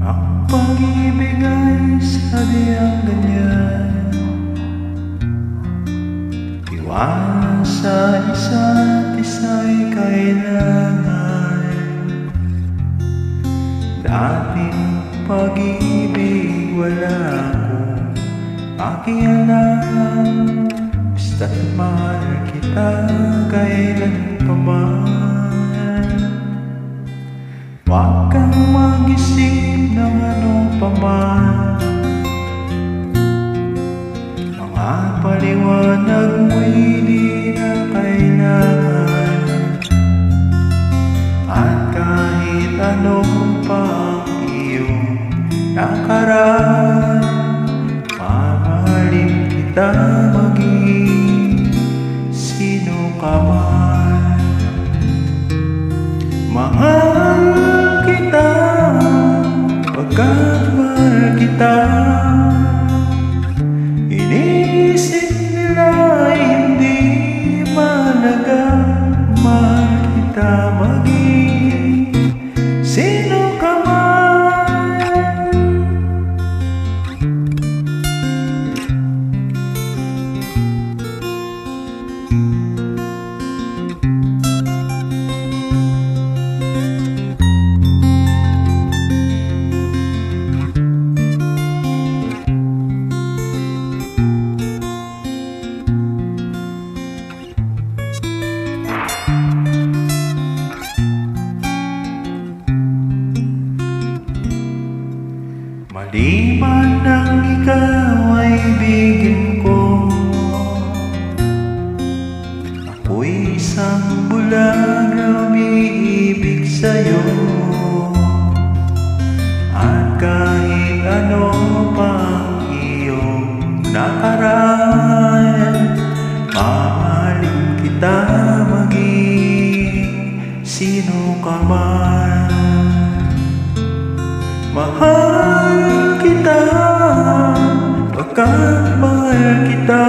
Ang pag-ibig ay sadyang ganyan, tiwala sa isa't isa'y kailangan. Dating pag-ibig wala akong pakialam, basta't mahal kita kailan pa man. Huwag kang mag-isip ng ano pa man, mga paliwanag mo'y di na kailangan. At kahit ano pa ang iyong nakaraan, mamahalin kita maging sino ka man. Mahal kita pagkat mahal kita. Iniisip nila hindi mahalaga, mahal kita maging sino ka man. Maliban ang ikaw ay ibigin ko, ako'y isang bulag na umiibig sa'yo. At kahit ano pa ang iyong nakaraan, mamahalin kita maging sino ka man. Mahal kita pagkat mahal kita.